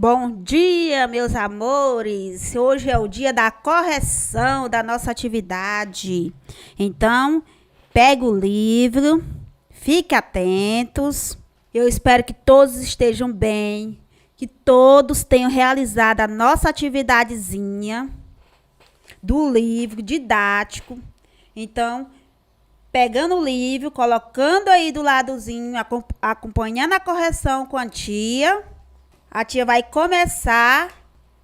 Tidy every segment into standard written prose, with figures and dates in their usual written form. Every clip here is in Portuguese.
Bom dia, meus amores! Hoje é o dia da correção da nossa atividade. Então, pega o livro, fique atentos. Eu espero que todos estejam bem, que todos tenham realizado a nossa atividadezinha do livro didático. Então, pegando o livro, colocando aí do ladozinho, acompanhando a correção com a tia. A tia vai começar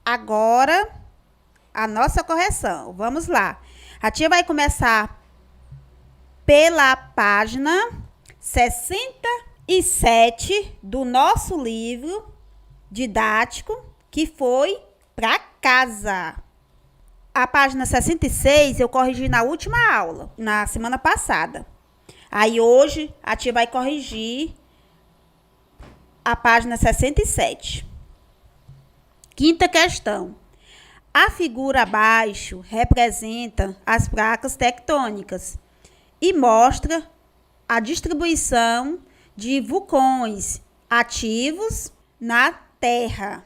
agora a nossa correção. Vamos lá. A tia vai começar pela página 67 do nosso livro didático, que foi para casa. A página 66 eu corrigi na última aula, na semana passada. Aí hoje a tia vai corrigir a página 67. Quinta questão. A figura abaixo representa as placas tectônicas e mostra a distribuição de vulcões ativos na Terra.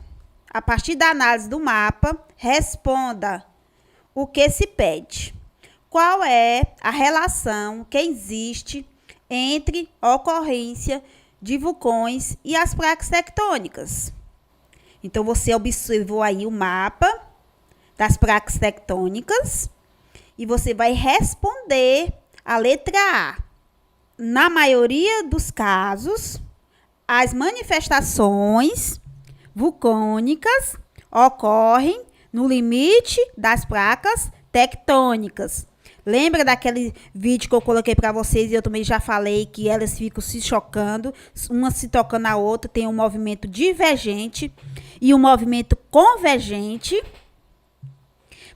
A partir da análise do mapa, responda o que se pede. Qual é a relação que existe entre a ocorrência de vulcões e as placas tectônicas? Então, você observou aí o mapa das placas tectônicas e você vai responder a letra A. Na maioria dos casos, as manifestações vulcânicas ocorrem no limite das placas tectônicas. Lembra daquele vídeo que eu coloquei para vocês e eu também já falei que elas ficam se chocando, uma se tocando na outra, tem um movimento divergente e um movimento convergente.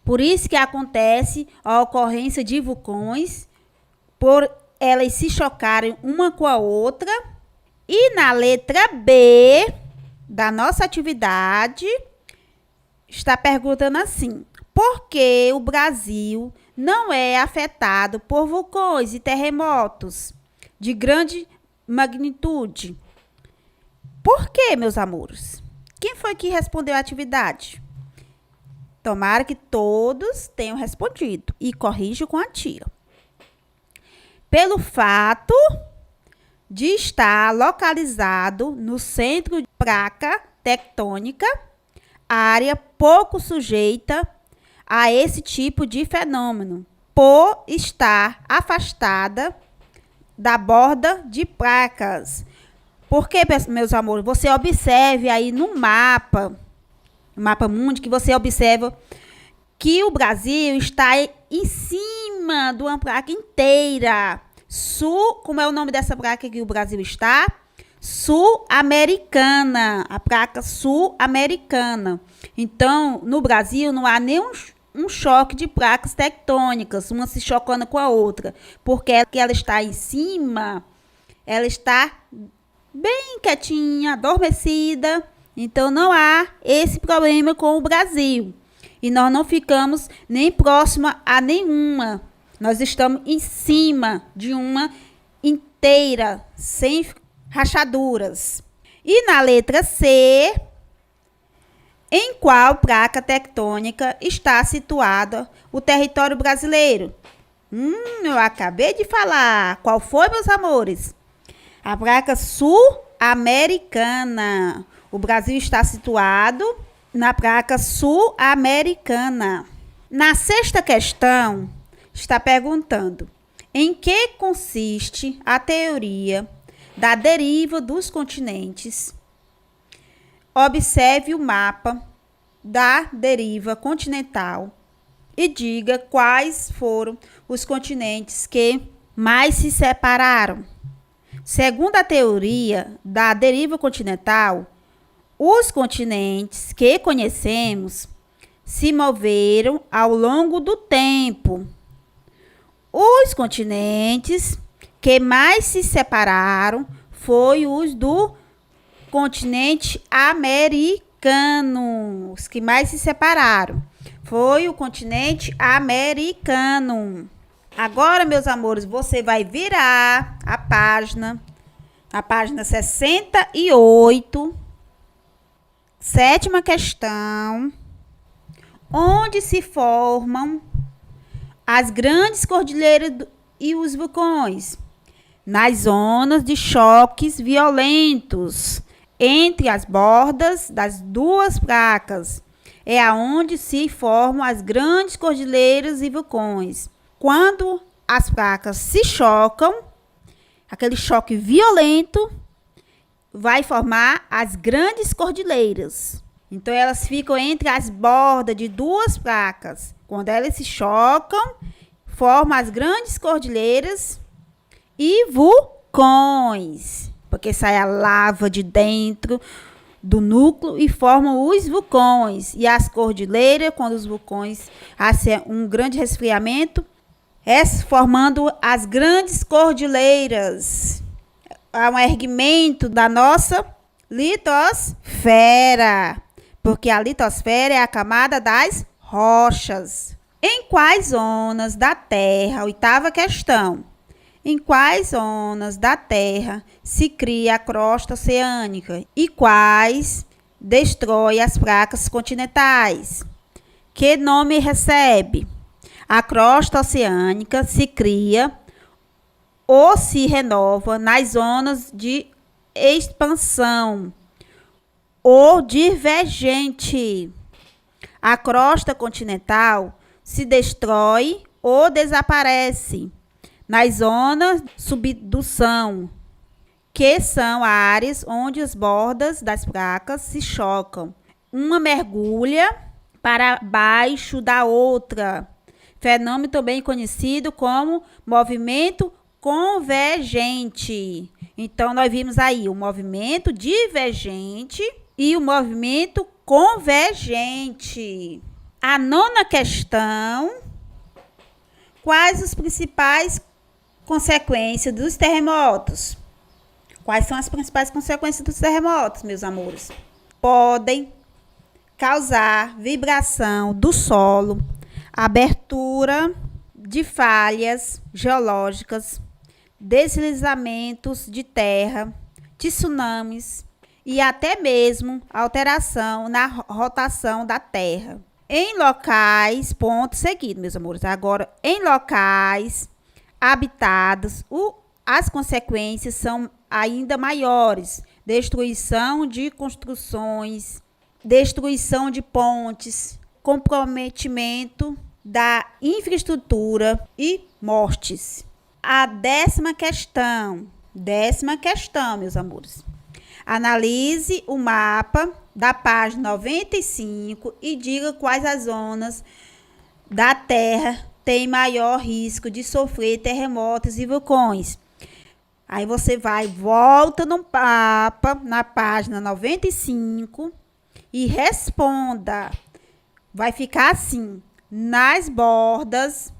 Por isso que acontece a ocorrência de vulcões, por elas se chocarem uma com a outra. E na letra B da nossa atividade, está perguntando assim: por que o Brasil não é afetado por vulcões e terremotos de grande magnitude? Por quê, meus amores? Quem foi que respondeu a atividade? Tomara que todos tenham respondido e corrijam com a tia. Pelo fato de estar localizado no centro de placa tectônica, área pouco sujeita a esse tipo de fenômeno, por estar afastada da borda de placas. Porque, meus amores, você observe aí no mapa mundi, que você observa que o Brasil está em cima de uma placa inteira. Como é o nome dessa placa que o Brasil está? Sul-americana, a placa sul-americana. Então, no Brasil não há nenhum choque de placas tectônicas, uma se chocando com a outra, porque ela está em cima, ela está bem quietinha, adormecida, então não há esse problema com o Brasil. E nós não ficamos nem próxima a nenhuma, nós estamos em cima de uma inteira, sem rachaduras. E na letra C, em qual placa tectônica está situado o território brasileiro? Eu acabei de falar. Qual foi, meus amores? A placa sul-americana. O Brasil está situado na placa sul-americana. Na sexta questão, está perguntando: em que consiste a teoria da deriva dos continentes? Observe o mapa da deriva continental e diga quais foram os continentes que mais se separaram. Segundo a teoria da deriva continental, os continentes que conhecemos se moveram ao longo do tempo. Os continentes que mais se separaram foram os do continente americano. Os que mais se separaram foi o continente americano. Agora, meus amores, você vai virar a página 68, 7ª questão. Onde se formam as grandes cordilheiras e os vulcões? Nas zonas de choques violentos entre as bordas das duas placas. É aonde se formam as grandes cordilheiras e vulcões. Quando as placas se chocam, aquele choque violento vai formar as grandes cordilheiras. Então, elas ficam entre as bordas de duas placas. Quando elas se chocam, formam as grandes cordilheiras e vulcões. Porque sai a lava de dentro do núcleo e formam os vulcões. E as cordilheiras, quando os vulcões hacem um grande resfriamento, formando as grandes cordilheiras. Há um erguimento da nossa litosfera. Porque a litosfera é a camada das rochas. Em quais zonas da Terra, 8ª questão, em quais zonas da Terra se cria a crosta oceânica e quais destrói as placas continentais? Que nome recebe? A crosta oceânica se cria ou se renova nas zonas de expansão ou divergente. A crosta continental se destrói ou desaparece nas zonas de subdução, que são áreas onde as bordas das placas se chocam. Uma mergulha para baixo da outra. Fenômeno também conhecido como movimento convergente. Então, nós vimos aí o movimento divergente e o movimento convergente. A 9ª questão. Quais as principais consequências dos terremotos? Quais são as principais consequências dos terremotos, meus amores? Podem causar vibração do solo, abertura de falhas geológicas, deslizamentos de terra, tsunamis e até mesmo alteração na rotação da terra. Em locais, ponto seguido, meus amores. Agora, em locais habitados, as consequências são ainda maiores. Destruição de construções, destruição de pontes, comprometimento da infraestrutura e mortes. A 10ª questão. 10ª questão, meus amores. Analise o mapa da página 95 e diga quais as zonas da Terra têm maior risco de sofrer terremotos e vulcões. Aí você volta no mapa, na página 95 e responda. Vai ficar assim: nas bordas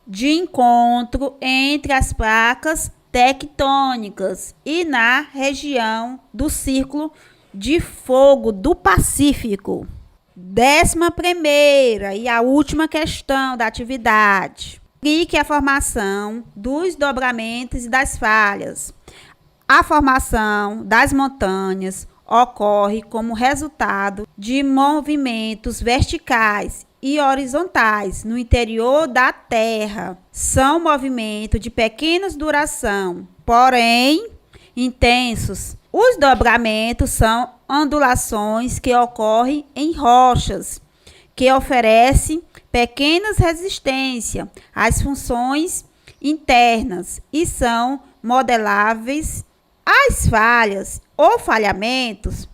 de encontro entre as placas tectônicas e na região do Círculo de Fogo do Pacífico. 11ª e a última questão da atividade. Explique a formação dos dobramentos e das falhas. A formação das montanhas ocorre como resultado de movimentos verticais e horizontais no interior da Terra. São movimentos de pequena duração, porém intensos. Os dobramentos são ondulações que ocorrem em rochas, que oferecem pequenas resistências às funções internas e são modeláveis. As falhas ou falhamentos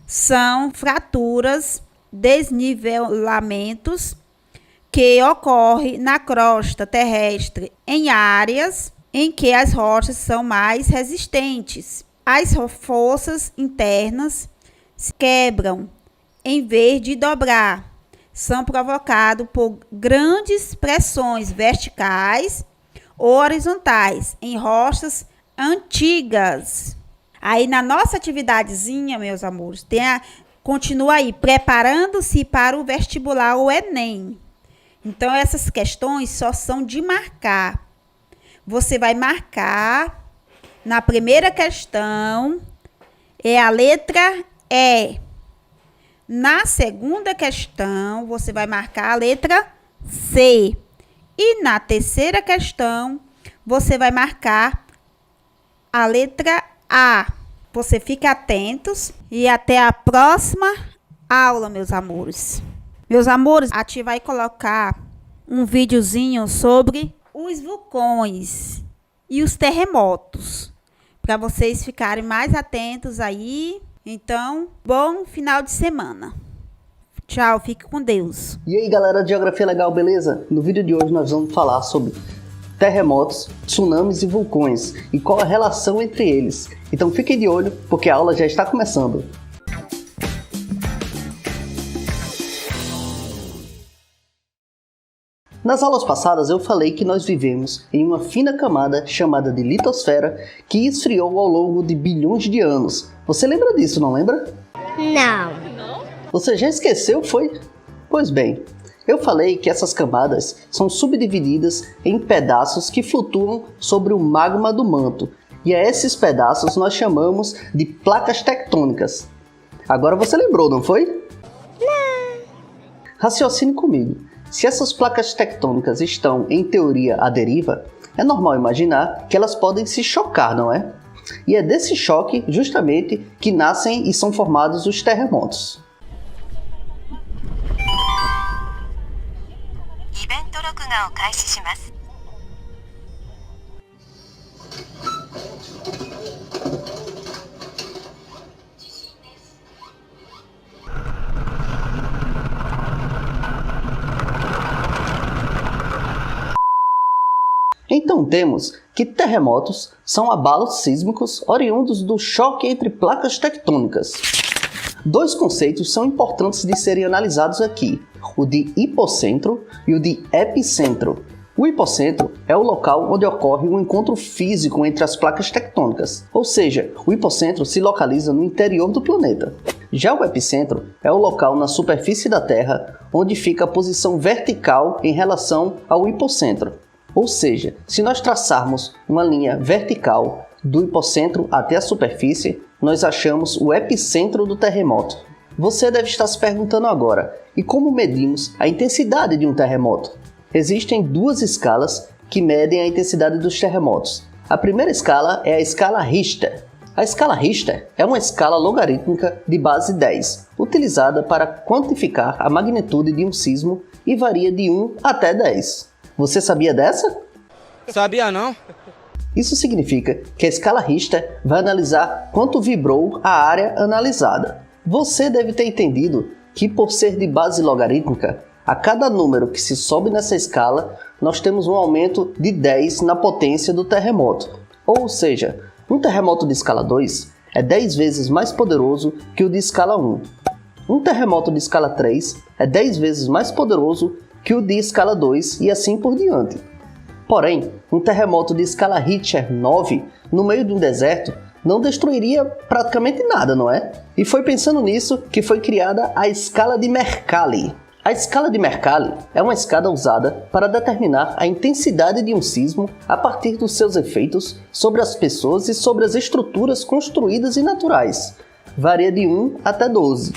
são fraturas, desnivelamentos que ocorrem na crosta terrestre em áreas em que as rochas são mais resistentes. As forças internas se quebram em vez de dobrar. São provocados por grandes pressões verticais ou horizontais em rochas antigas. Aí na nossa atividadezinha, meus amores, continua aí, preparando-se para o vestibular, o Enem. Então, essas questões só são de marcar. Você vai marcar na primeira questão, é a letra E. Na segunda questão, você vai marcar a letra C. E na terceira questão, você vai marcar a letra A. Você fica atentos e até a próxima aula, meus amores. Meus amores, a tia vai colocar um videozinho sobre os vulcões e os terremotos, para vocês ficarem mais atentos aí. Então, bom final de semana. Tchau, fique com Deus. E aí galera de Geografia Legal, beleza? No vídeo de hoje nós vamos falar sobre terremotos, tsunamis e vulcões e qual a relação entre eles. Então fiquem de olho porque a aula já está começando. Nas aulas passadas eu falei que nós vivemos em uma fina camada chamada de litosfera que esfriou ao longo de bilhões de anos. Você lembra disso, não lembra? Não. Você já esqueceu, foi? Pois bem, eu falei que essas camadas são subdivididas em pedaços que flutuam sobre o magma do manto. E a esses pedaços nós chamamos de placas tectônicas. Agora você lembrou, não foi? Não. Raciocine comigo. Se essas placas tectônicas estão, em teoria, à deriva, é normal imaginar que elas podem se chocar, não é? E é desse choque, justamente, que nascem e são formados os terremotos. Então temos que terremotos são abalos sísmicos oriundos do choque entre placas tectônicas. Dois conceitos são importantes de serem analisados aqui, o de hipocentro e o de epicentro. O hipocentro é o local onde ocorre um encontro físico entre as placas tectônicas, ou seja, o hipocentro se localiza no interior do planeta. Já o epicentro é o local na superfície da Terra onde fica a posição vertical em relação ao hipocentro. Ou seja, se nós traçarmos uma linha vertical do hipocentro até a superfície, nós achamos o epicentro do terremoto. Você deve estar se perguntando agora, e como medimos a intensidade de um terremoto? Existem duas escalas que medem a intensidade dos terremotos. A primeira escala é a escala Richter. A escala Richter é uma escala logarítmica de base 10, utilizada para quantificar a magnitude de um sismo e varia de 1 até 10. Você sabia dessa? Sabia não. Isso significa que a escala Richter vai analisar quanto vibrou a área analisada. Você deve ter entendido que, por ser de base logarítmica, a cada número que se sobe nessa escala, nós temos um aumento de 10 na potência do terremoto. Ou seja, um terremoto de escala 2 é 10 vezes mais poderoso que o de escala 1. Um terremoto de escala 3 é 10 vezes mais poderoso que o de escala 2 e assim por diante. Porém, um terremoto de escala Richter 9 no meio de um deserto não destruiria praticamente nada, não é? E foi pensando nisso que foi criada a escala de Mercalli. A escala de Mercalli é uma escala usada para determinar a intensidade de um sismo a partir dos seus efeitos sobre as pessoas e sobre as estruturas construídas e naturais. Varia de 1 até 12.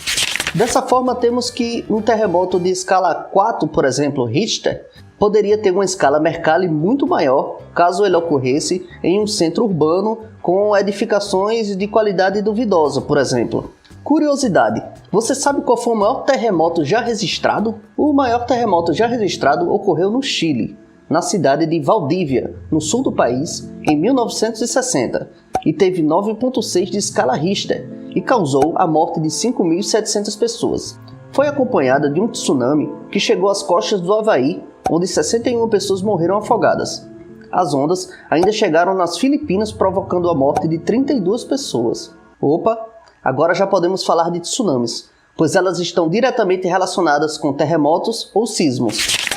Dessa forma, temos que um terremoto de escala 4, por exemplo, Richter, poderia ter uma escala Mercalli muito maior caso ele ocorresse em um centro urbano com edificações de qualidade duvidosa, por exemplo. Curiosidade, você sabe qual foi o maior terremoto já registrado? O maior terremoto já registrado ocorreu no Chile, na cidade de Valdívia, no sul do país, em 1960, e teve 9,6 de escala Richter, e causou a morte de 5.700 pessoas. Foi acompanhada de um tsunami que chegou às costas do Havaí, onde 61 pessoas morreram afogadas. As ondas ainda chegaram nas Filipinas, provocando a morte de 32 pessoas. Opa, agora já podemos falar de tsunamis, pois elas estão diretamente relacionadas com terremotos ou sismos.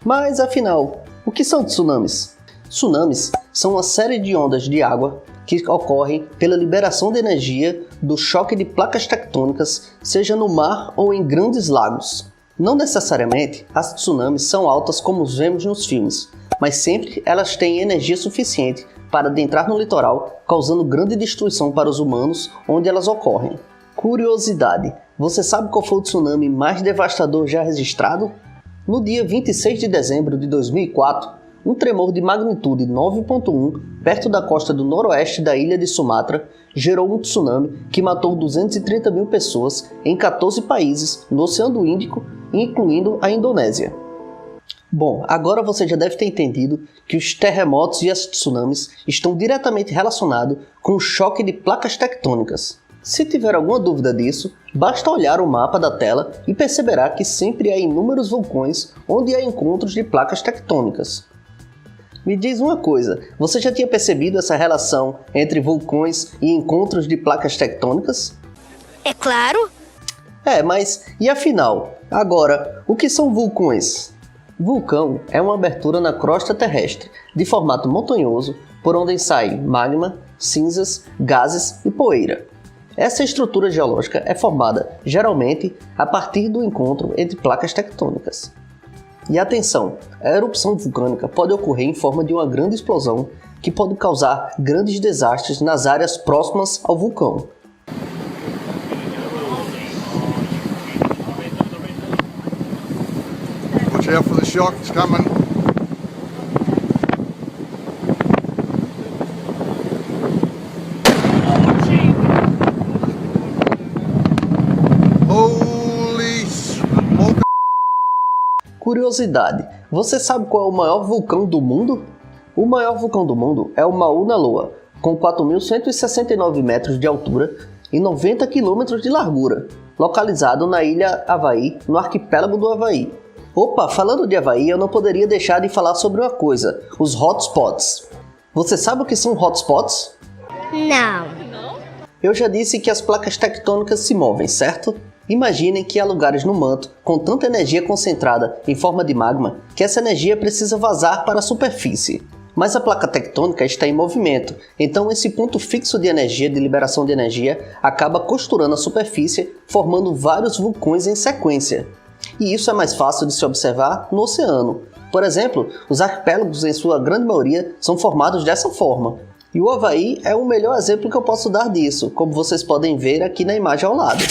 Mas afinal, o que são tsunamis? Tsunamis são uma série de ondas de água que ocorrem pela liberação de energia do choque de placas tectônicas, seja no mar ou em grandes lagos. Não necessariamente as tsunamis são altas como os vemos nos filmes, mas sempre elas têm energia suficiente para adentrar no litoral, causando grande destruição para os humanos onde elas ocorrem. Curiosidade: você sabe qual foi o tsunami mais devastador já registrado? No dia 26 de dezembro de 2004, um tremor de magnitude 9.1 perto da costa do noroeste da ilha de Sumatra gerou um tsunami que matou 230 mil pessoas em 14 países no Oceano Índico, incluindo a Indonésia. Bom, agora você já deve ter entendido que os terremotos e as tsunamis estão diretamente relacionados com o choque de placas tectônicas. Se tiver alguma dúvida disso, basta olhar o mapa da tela e perceberá que sempre há inúmeros vulcões onde há encontros de placas tectônicas. Me diz uma coisa, você já tinha percebido essa relação entre vulcões e encontros de placas tectônicas? É claro. Mas e afinal? Agora, o que são vulcões? Vulcão é uma abertura na crosta terrestre, de formato montanhoso, por onde sai magma, cinzas, gases e poeira. Essa estrutura geológica é formada, geralmente, a partir do encontro entre placas tectônicas. E atenção, a erupção vulcânica pode ocorrer em forma de uma grande explosão que pode causar grandes desastres nas áreas próximas ao vulcão. Watch out for the shock, it's coming. Holy smoke. Curiosidade, você sabe qual é o maior vulcão do mundo? O maior vulcão do mundo é o Mauna Loa, com 4.169 metros de altura e 90 km de largura, localizado na ilha Havaí, no arquipélago do Havaí. Opa, falando de Havaí, eu não poderia deixar de falar sobre uma coisa, os hotspots. Você sabe o que são hotspots? Não. Eu já disse que as placas tectônicas se movem, certo? Imaginem que há lugares no manto com tanta energia concentrada em forma de magma que essa energia precisa vazar para a superfície. Mas a placa tectônica está em movimento, então esse ponto fixo de energia, de liberação de energia, acaba costurando a superfície, formando vários vulcões em sequência. E isso é mais fácil de se observar no oceano. Por exemplo, os arquipélagos em sua grande maioria são formados dessa forma. E o Havaí é o melhor exemplo que eu posso dar disso, como vocês podem ver aqui na imagem ao lado.